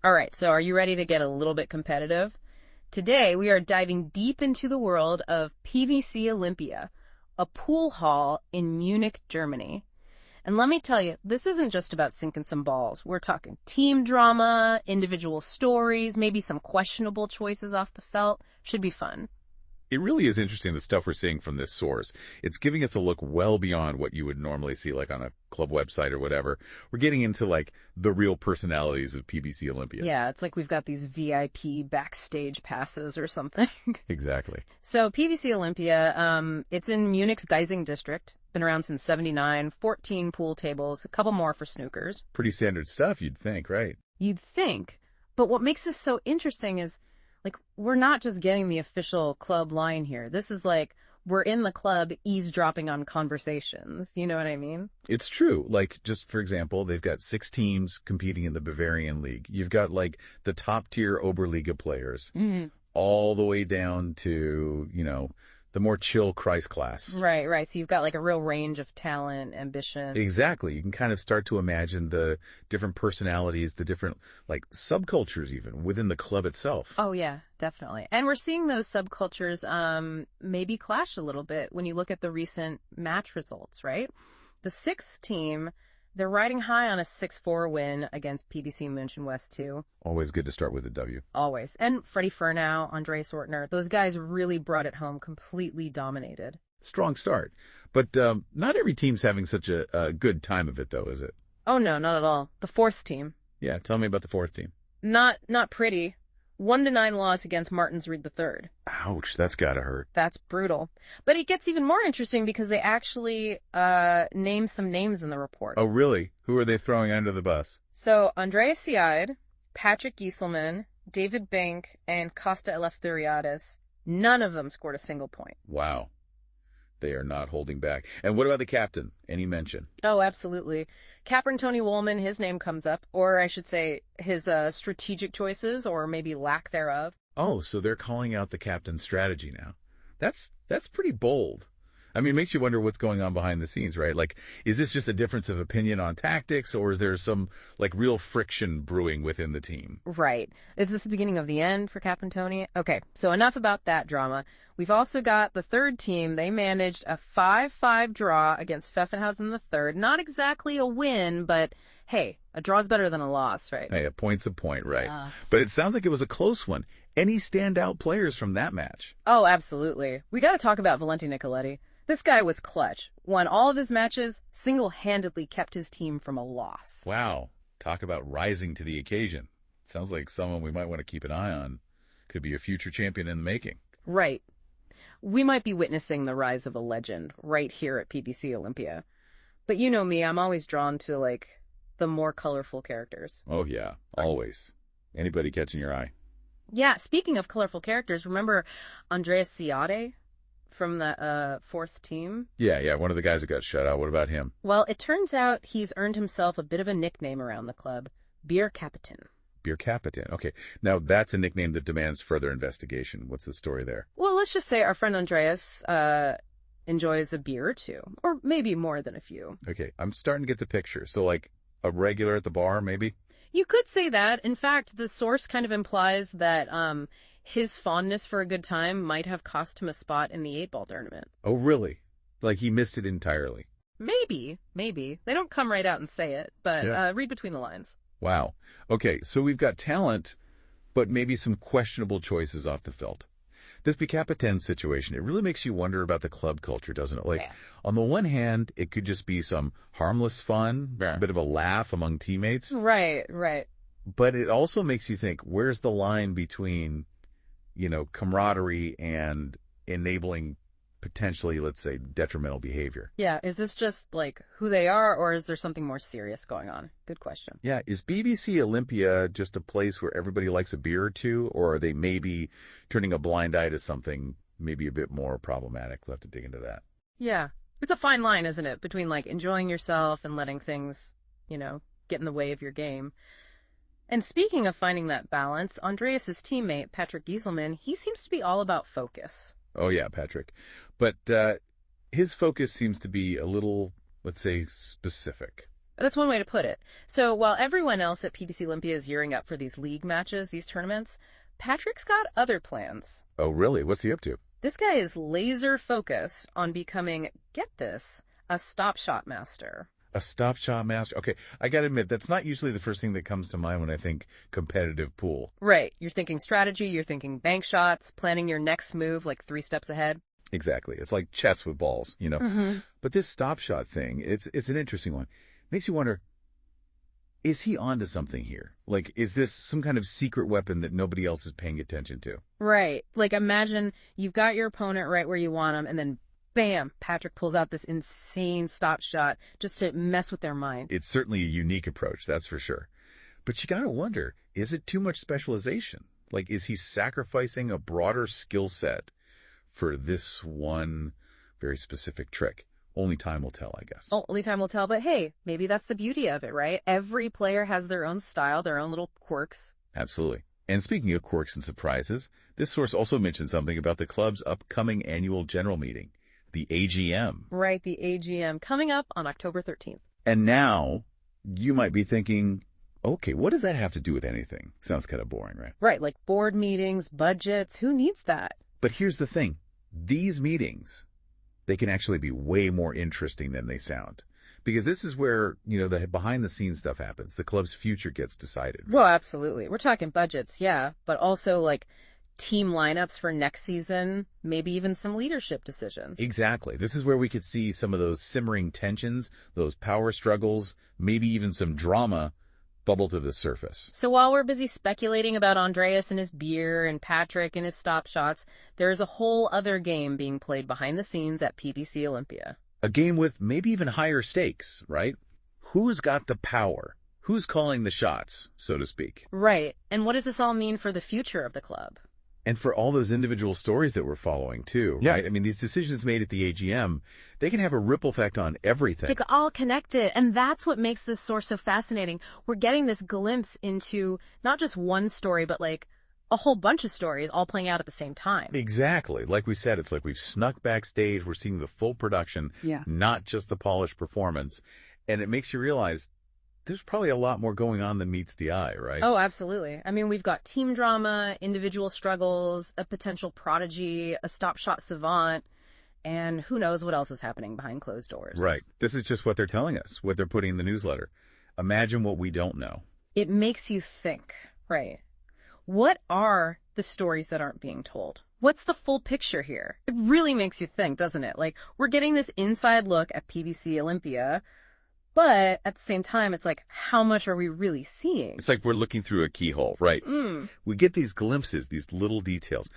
All right, so are you ready to get a little bit competitive? Today, we are diving deep into the world of PBC Olympia, a pool hall in Munich, Germany. And let me tell you, this isn't just about sinking some balls. We're talking team drama, individual stories, maybe some questionable choices off the felt. Should be fun. It really is interesting, the stuff we're seeing from this source. It's giving us a look well beyond what you would normally see, like on a club website or whatever. We're getting into, like, the real personalities of PBC Olympia. Yeah, it's like we've got these VIP backstage passes or something. Exactly. So PBC Olympia, it's in Munich's Geising district. Been around since '79, 14 pool tables, a couple more for snookers. Pretty standard stuff, you'd think, right? You'd think. But what makes this so interesting is, like, we're not just getting the official club line here. This is like, we're in the club eavesdropping on conversations. You know what I mean? It's true. Like, just for example, they've got 6 teams competing in the Bavarian League. You've got, like, the top-tier Oberliga players, all the way down to, the more chill Kreis class. Right. So you've got like a real range of talent, ambition. Exactly. You can kind of start to imagine the different personalities, the different, like, subcultures even within the club itself. Oh, yeah, definitely. And we're seeing those subcultures maybe clash a little bit when you look at the recent match results, right? The 6th team, they're riding high on a 6-4 win against PBC München West 2. Always good to start with a W. Always. And Freddie Furnau, Andre Sortner, those guys really brought it home, completely dominated. Strong start. But not every team's having such a good time of it, though, is it? Oh, no, not at all. The 4th team. Yeah, tell me about the 4th team. Not pretty. 1-9 loss against Martinsried III. Ouch, that's gotta hurt. That's brutal. But it gets even more interesting because they actually name some names in the report. Oh, really? Who are they throwing under the bus? So, Andreas Seid, Patrick Gieselman, David Bank, and Costa Eleftheriadis, none of them scored a single point. Wow. They are not holding back. And what about the captain? Any mention? Oh, absolutely. Captain Tony Woolman, his name comes up, or I should say his strategic choices, or maybe lack thereof. Oh, so they're calling out the captain's strategy now. That's pretty bold. I mean, it makes you wonder what's going on behind the scenes, right? Like, is this just a difference of opinion on tactics, or is there some, like, real friction brewing within the team? Right. Is this the beginning of the end for Captain Tony? Okay, so enough about that drama. We've also got the 3rd team. They managed a 5-5 draw against Pfeffenhausen III. Not exactly a win, but hey, a draw's better than a loss, right? Hey, a point's a point, right? But it sounds like it was a close one. Any standout players from that match? Oh, absolutely. We got to talk about Valenti Nicoletti. This guy was clutch. Won all of his matches, single-handedly kept his team from a loss. Wow. Talk about rising to the occasion. Sounds like someone we might want to keep an eye on. Could be a future champion in the making. Right. We might be witnessing the rise of a legend right here at PBC Olympia. But you know me, I'm always drawn to, like, the more colorful characters. Oh, yeah. Always. Anybody catching your eye? Yeah, speaking of colorful characters, remember Andreas Seade from the 4th team? Yeah, one of the guys that got shut out. What about him? Well, it turns out he's earned himself a bit of a nickname around the club, Beer Captain. Beer Captain. Okay. Now, that's a nickname that demands further investigation. What's the story there? Well, let's just say our friend Andreas enjoys a beer or two, or maybe more than a few. Okay, I'm starting to get the picture. So, like, a regular at the bar, maybe? You could say that. In fact, the source kind of implies that his fondness for a good time might have cost him a spot in the 8-ball tournament. Oh, really? Like, he missed it entirely? Maybe. They don't come right out and say it, but read between the lines. Wow. Okay, so we've got talent, but maybe some questionable choices off the felt. This Capitaine situation, it really makes you wonder about the club culture, doesn't it? Like, on the one hand, it could just be some harmless fun, a bit of a laugh among teammates. Right. But it also makes you think, where's the line between, camaraderie and enabling potentially, let's say, detrimental behavior? Yeah, is this just, like, who they are, or is there something more serious going on? Good question. Yeah, is BBC Olympia just a place where everybody likes a beer or two, or are they maybe turning a blind eye to something maybe a bit more problematic? We'll have to dig into that. Yeah, it's a fine line, isn't it, between, like, enjoying yourself and letting things, get in the way of your game. And speaking of finding that balance, Andreas's teammate, Patrick Gieselman, he seems to be all about focus. Oh, yeah, Patrick. But his focus seems to be a little, let's say, specific. That's one way to put it. So while everyone else at PBC Olympia is gearing up for these league matches, these tournaments, Patrick's got other plans. Oh, really? What's he up to? This guy is laser focused on becoming, get this, a stop shot master. A stop shot master. Okay, I gotta admit, that's not usually the first thing that comes to mind when I think competitive pool. Right. You're thinking strategy, you're thinking bank shots, planning your next move like 3 steps ahead. Exactly. It's like chess with balls, you know. Mm-hmm. But this stop shot thing, it's an interesting one. Makes you wonder, is he onto something here? Like, is this some kind of secret weapon that nobody else is paying attention to? Right. Like, imagine you've got your opponent right where you want him, and then bam, Patrick pulls out this insane stop shot just to mess with their mind. It's certainly a unique approach, that's for sure. But you gotta wonder, is it too much specialization? Like, is he sacrificing a broader skill set for this one very specific trick? Only time will tell, I guess. Oh, only time will tell, but hey, maybe that's the beauty of it, right? Every player has their own style, their own little quirks. Absolutely. And speaking of quirks and surprises, this source also mentioned something about the club's upcoming annual general meeting, the AGM. Right, the AGM, coming up on October 13th. And now, you might be thinking, okay, what does that have to do with anything? Sounds kind of boring, right? Right, like board meetings, budgets, who needs that? But here's the thing. These meetings, they can actually be way more interesting than they sound. Because this is where, the behind-the-scenes stuff happens. The club's future gets decided. Well, absolutely. We're talking budgets, yeah, but also like team lineups for next season, maybe even some leadership decisions. Exactly. This is where we could see some of those simmering tensions, those power struggles, maybe even some drama bubble to the surface. So while we're busy speculating about Andreas and his beer and Patrick and his stop shots, there's a whole other game being played behind the scenes at PBC Olympia. A game with maybe even higher stakes, right? Who's got the power? Who's calling the shots, so to speak? Right. And what does this all mean for the future of the club? And for all those individual stories that we're following, too, Yeah. right? I mean, these decisions made at the AGM, they can have a ripple effect on everything. They all connected, and that's what makes this source so fascinating. We're getting this glimpse into not just one story, but like a whole bunch of stories all playing out at the same time. Exactly. Like we said, it's like we've snuck backstage. We're seeing the full production, Yeah. not just the polished performance. And it makes you realize there's probably a lot more going on than meets the eye, right? Oh, absolutely. I mean, we've got team drama, individual struggles, a potential prodigy, a stop shot savant, and who knows what else is happening behind closed doors. Right. This is just what they're telling us, what they're putting in the newsletter. Imagine what we don't know. It makes you think, right? What are the stories that aren't being told? What's the full picture here? It really makes you think, doesn't it? Like, we're getting this inside look at PBC Olympia, but at the same time, it's like, how much are we really seeing? It's like we're looking through a keyhole, right? We get these glimpses, these little details.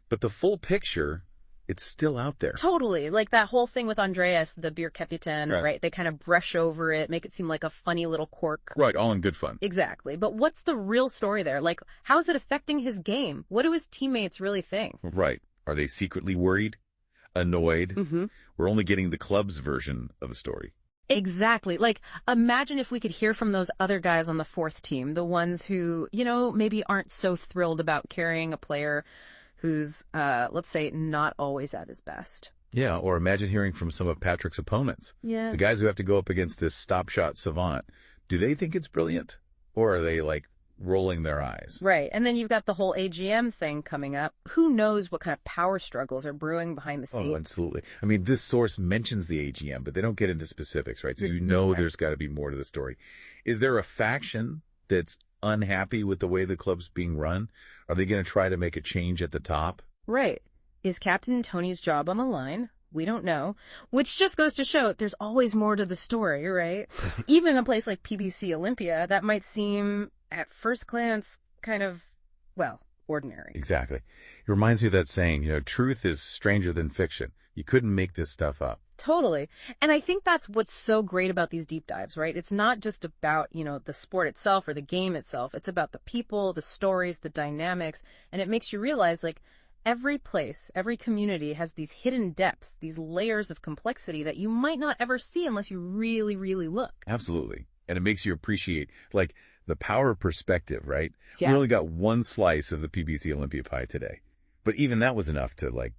But the full picture, it's still out there. Totally. Like that whole thing with Andreas, the beer captain, right? They kind of brush over it, make it seem like a funny little quirk. Right, all in good fun. Exactly. But what's the real story there? Like, how is it affecting his game? What do his teammates really think? Right. Are they secretly worried? Annoyed? Mm-hmm. We're only getting the club's version of the story. Exactly. Like, imagine if we could hear from those other guys on the fourth team, the ones who, maybe aren't so thrilled about carrying a player who's, let's say, not always at his best. Yeah, or imagine hearing from some of Patrick's opponents. Yeah. The guys who have to go up against this stop shot savant. Do they think it's brilliant? Or are they, rolling their eyes? Right. And then you've got the whole AGM thing coming up. Who knows what kind of power struggles are brewing behind the scenes? Oh, absolutely. I mean, this source mentions the AGM, but they don't get into specifics, right? So there's got to be more to the story. Is there a faction that's unhappy with the way the club's being run? Are they going to try to make a change at the top? Right. Is Captain Tony's job on the line? We don't know. Which just goes to show there's always more to the story, right? Even in a place like PBC Olympia, that might seem, at first glance, kind of, ordinary. Exactly. It reminds me of that saying, truth is stranger than fiction. You couldn't make this stuff up. Totally. And I think that's what's so great about these deep dives, right? It's not just about, the sport itself or the game itself. It's about the people, the stories, the dynamics. And it makes you realize, every place, every community has these hidden depths, these layers of complexity that you might not ever see unless you really, really look. Absolutely. And it makes you appreciate, the power of perspective, right? Yeah. We only got one slice of the PBC Olympia pie today. But even that was enough to,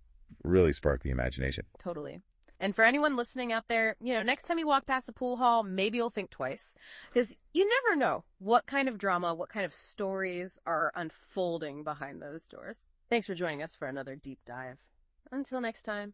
really spark the imagination. Totally. And for anyone listening out there, next time you walk past a pool hall, maybe you'll think twice. Because you never know what kind of drama, what kind of stories are unfolding behind those doors. Thanks for joining us for another deep dive. Until next time.